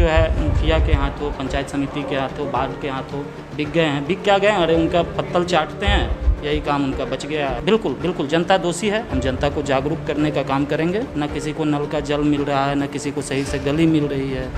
जो है मुखिया के हाथों, पंचायत समिति के हाथों, वार्ड के हाथों बिक गए हैं। बिक क्या गए? अरे उनका पत्तल चाटते हैं, यही काम उनका बच गया है। बिल्कुल बिल्कुल जनता दोषी है। हम जनता को जागरूक करने का काम करेंगे। न किसी को नल का जल मिल रहा है, न किसी को सही से गली मिल रही है।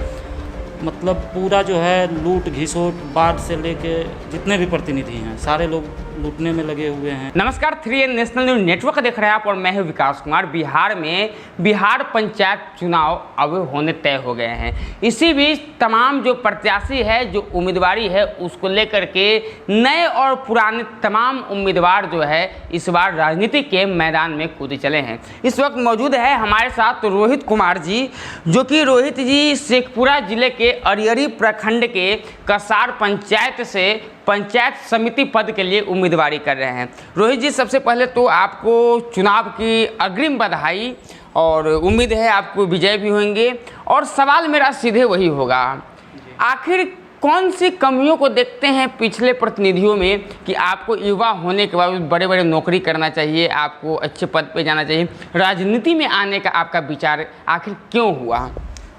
मतलब पूरा जो है लूट घिसोट, वार्ड से लेके जितने भी प्रतिनिधि हैं सारे लोग लूटने में लगे हुए हैं। नमस्कार, 3 नेशनल न्यूज नेटवर्क देख रहे हैं आप और मैं हूं विकास कुमार। बिहार पंचायत चुनाव अब होने तय हो गए हैं। इसी बीच तमाम जो प्रत्याशी है, जो उम्मीदवारी है, उसको लेकर के नए और पुराने तमाम उम्मीदवार जो है इस बार राजनीति के मैदान में कूदे चले हैं। इस वक्त मौजूद है हमारे साथ रोहित कुमार जी, जो कि रोहित जी शेखपुरा जिले के अरियरी प्रखंड के कसार पंचायत से पंचायत समिति पद के लिए उम्मीदवारी कर रहे हैं। रोहित जी, सबसे पहले तो आपको चुनाव की अग्रिम बधाई और उम्मीद है आपको विजय भी होंगे। और सवाल मेरा सीधे वही होगा, आखिर कौन सी कमियों को देखते हैं पिछले प्रतिनिधियों में कि आपको युवा होने के बाद बड़े बड़े नौकरी करना चाहिए, आपको अच्छे पद पे जाना चाहिए, राजनीति में आने का आपका विचार आखिर क्यों हुआ?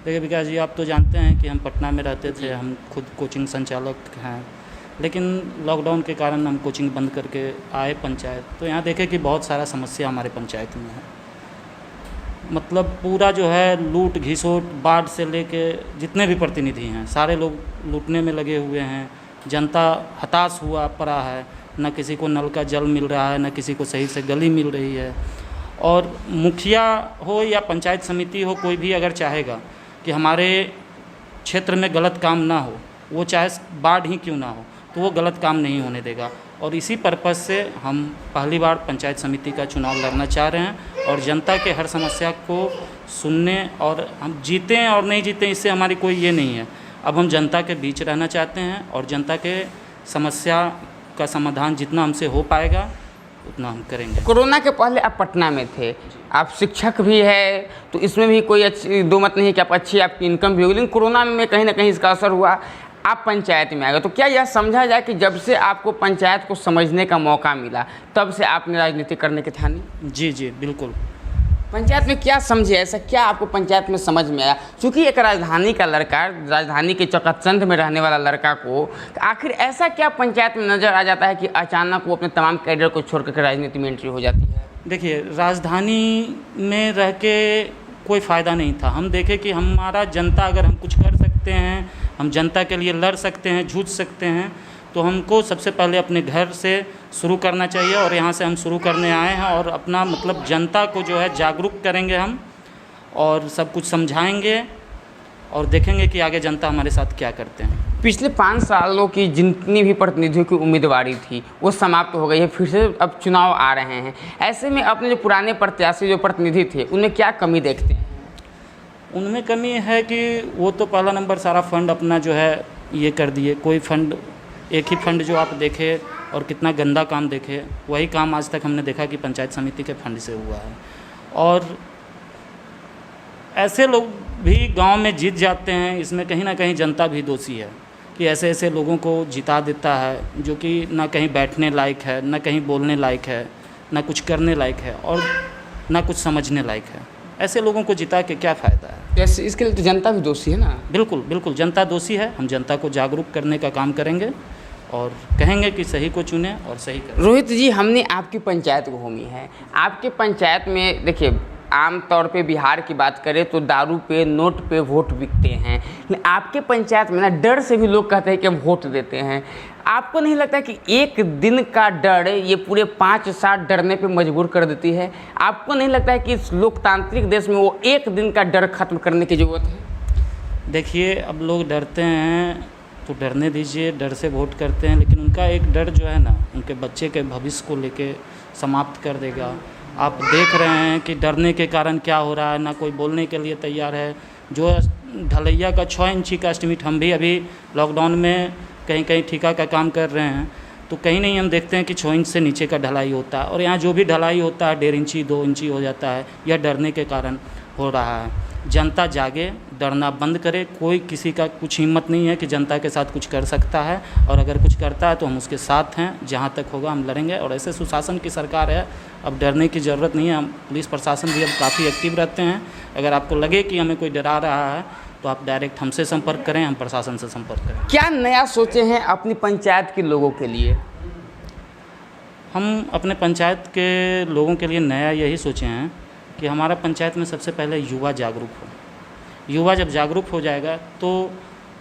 देखिए विकास जी, आप तो जानते हैं कि हम पटना में रहते थे, हम खुद कोचिंग संचालक हैं, लेकिन लॉकडाउन के कारण हम कोचिंग बंद करके आए पंचायत। तो यहाँ देखे कि बहुत सारा समस्या हमारे पंचायत में है। मतलब पूरा जो है लूट घिसोट, वार्ड से लेके जितने भी प्रतिनिधि हैं सारे लोग लूटने में लगे हुए हैं। जनता हताश हुआ पड़ा है, न किसी को नल का जल मिल रहा है, न किसी को सही से गली मिल रही है। और मुखिया हो या पंचायत समिति हो, कोई भी अगर चाहेगा कि हमारे क्षेत्र में गलत काम ना हो, वो चाहे वार्ड ही क्यों ना हो, तो वो गलत काम नहीं होने देगा। और इसी पर्पज़ से हम पहली बार पंचायत समिति का चुनाव लड़ना चाह रहे हैं और जनता के हर समस्या को सुनने, और हम जीतें और नहीं जीतें इससे हमारी कोई ये नहीं है। अब हम जनता के बीच रहना चाहते हैं और जनता के समस्या का समाधान जितना हमसे हो पाएगा उतना हम करेंगे। कोरोना के पहले आप पटना में थे, आप शिक्षक भी है, तो इसमें भी कोई अच्छी दो मत नहीं है कि आप अच्छी आपकी इनकम भी होगी, लेकिन कोरोना में कहीं ना कहीं इसका असर हुआ, आप पंचायत में आ गए। तो क्या यह समझा जाए कि जब से आपको पंचायत को समझने का मौका मिला तब से आपने राजनीति करने की ठानी? जी जी बिल्कुल। पंचायत में क्या समझे, ऐसा क्या आपको पंचायत में समझ में आया? क्योंकि एक राजधानी का लड़का, राजधानी के चौकचंद में रहने वाला लड़का को आखिर ऐसा क्या पंचायत में नज़र आ जाता है कि अचानक वो अपने तमाम कैडर को छोड़ कर राजनीति में एंट्री हो जाती है? देखिए, राजधानी में रह के कोई फ़ायदा नहीं था। हम देखें कि हमारा जनता, अगर हम कुछ कर सकते हैं, हम जनता के लिए लड़ सकते हैं, जूझ सकते हैं, तो हमको सबसे पहले अपने घर से शुरू करना चाहिए। और यहाँ से हम शुरू करने आए हैं और अपना मतलब जनता को जो है जागरूक करेंगे हम, और सब कुछ समझाएंगे और देखेंगे कि आगे जनता हमारे साथ क्या करते हैं। पिछले 5 सालों की जितनी भी प्रतिनिधियों की उम्मीदवारी थी वो समाप्त हो गई है, फिर से अब चुनाव आ रहे हैं। ऐसे में अपने जो पुराने प्रत्याशी जो प्रतिनिधि थे उनमें क्या कमी देखते हैं? उनमें कमी है कि वो तो पहला नंबर सारा फंड अपना जो है ये कर दिए। कोई फंड, एक ही फंड जो आप देखे और कितना गंदा काम देखे, वही काम आज तक हमने देखा कि पंचायत समिति के फंड से हुआ है। और ऐसे लोग भी गांव में जीत जाते हैं, इसमें कहीं ना कहीं जनता भी दोषी है कि ऐसे ऐसे लोगों को जिता देता है जो कि ना कहीं बैठने लायक है, ना कहीं बोलने लायक है, ना कुछ करने लायक है और ना कुछ समझने लायक है। ऐसे लोगों को जिता के क्या फ़ायदा है? ऐसे इसके लिए तो जनता भी दोषी है ना? बिल्कुल बिल्कुल, जनता दोषी है। हम जनता को जागरूक करने का काम करेंगे और कहेंगे कि सही को चुने और सही करें। रोहित जी, हमने आपकी पंचायत घूमी है। आपके पंचायत में देखिए, आमतौर पे बिहार की बात करें तो दारू पे, नोट पे वोट बिकते हैं, लेकिन आपके पंचायत में ना डर से भी लोग कहते हैं कि हम वोट देते हैं। आपको नहीं लगता कि एक दिन का डर ये पूरे 5 साल डरने पे मजबूर कर देती है? आपको नहीं लगता है कि इस लोकतांत्रिक देश में वो एक दिन का डर खत्म करने की ज़रूरत है? देखिए, अब लोग डरते हैं तो डरने दीजिए, डर से वोट करते हैं, लेकिन उनका एक डर जो है ना, उनके बच्चे के भविष्य को लेके समाप्त कर देगा। आप देख रहे हैं कि डरने के कारण क्या हो रहा है, ना कोई बोलने के लिए तैयार है। जो ढलैया का 6 इंची का एस्टिमेट, हम भी अभी लॉकडाउन में कहीं कहीं ठेका का काम कर रहे हैं, तो कहीं नहीं हम देखते हैं कि 6 इंच से नीचे का ढलाई होता है, और यहाँ जो भी ढलाई होता है 1.5 इंची 2 इंची हो जाता है। यह डरने के कारण हो रहा है। जनता जागे, डरना बंद करे। कोई किसी का कुछ हिम्मत नहीं है कि जनता के साथ कुछ कर सकता है, और अगर कुछ करता है तो हम उसके साथ हैं। जहाँ तक होगा हम लड़ेंगे, और ऐसे सुशासन की सरकार है, अब डरने की ज़रूरत नहीं है। हम पुलिस प्रशासन भी अब काफ़ी एक्टिव रहते हैं। अगर आपको लगे कि हमें कोई डरा रहा है तो आप डायरेक्ट हमसे संपर्क करें, हम प्रशासन से संपर्क करें। क्या नया सोचे हैं अपनी पंचायत के लोगों के लिए? हम अपने पंचायत के लोगों के लिए नया यही सोचे हैं कि हमारा पंचायत में सबसे पहले युवा जागरूक हो। युवा जब जागरूक हो जाएगा तो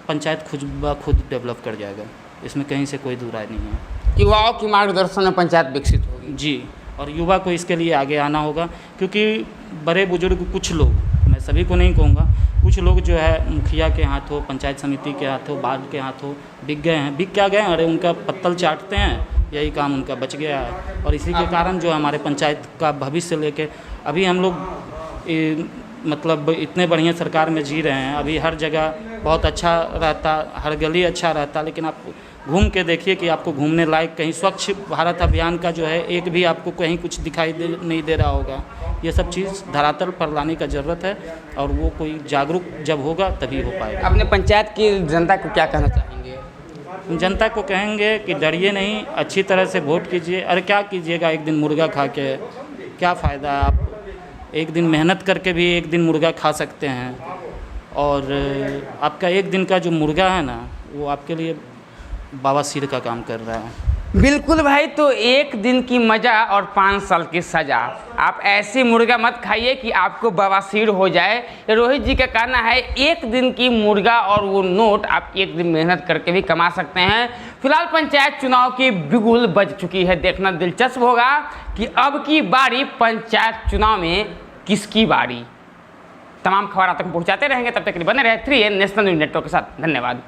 पंचायत खुद ब खुद डेवलप कर जाएगा, इसमें कहीं से कोई दुराय नहीं है। युवाओं की मार्गदर्शन में पंचायत विकसित होगी। जी, और युवा को इसके लिए आगे आना होगा, क्योंकि बड़े बुजुर्ग कुछ लोग, मैं सभी को नहीं कहूँगा, कुछ लोग जो है मुखिया के हाथों, पंचायत समिति के हाथों, वार्ड के हाथों बिक गए हैं। बिक क्या गए? अरे उनका पत्तल चाटते हैं, यही काम उनका बच गया है। और इसी के कारण जो हमारे पंचायत का भविष्य लेके अभी हम लोग मतलब इतने बढ़िया सरकार में जी रहे हैं। अभी हर जगह बहुत अच्छा रहता, हर गली अच्छा रहता, लेकिन आप घूम के देखिए कि आपको घूमने लायक कहीं स्वच्छ भारत अभियान का जो है एक भी आपको कहीं कुछ दिखाई नहीं दे रहा होगा। ये सब चीज़ धरातल पर लाने का ज़रूरत है, और वो कोई जागरूक जब होगा तभी हो पाएगा। अपने पंचायत की जनता को क्या कहना चाहेंगे? जनता को कहेंगे कि डरिए नहीं, अच्छी तरह से वोट कीजिए। अरे क्या कीजिएगा एक दिन मुर्गा खा के, क्या फ़ायदा? आप एक दिन मेहनत करके भी एक दिन मुर्गा खा सकते हैं, और आपका एक दिन का जो मुर्गा है ना, वो आपके लिए बवासीर का काम कर रहा है। बिल्कुल भाई, तो एक दिन की मज़ा और 5 साल की सज़ा। आप ऐसे मुर्गा मत खाइए कि आपको बवासीर हो जाए। रोहित जी का कहना है एक दिन की मुर्गा और वो नोट आप एक दिन मेहनत करके भी कमा सकते हैं। फिलहाल पंचायत चुनाव की बिगुल बज चुकी है। देखना दिलचस्प होगा कि अब की बारी पंचायत चुनाव में किसकी बारी। तमाम खबर आप तक पहुँचाते रहेंगे, तब तक के लिए बने रहे 3N नेशनल न्यूज़ नेटवर्क के साथ। धन्यवाद।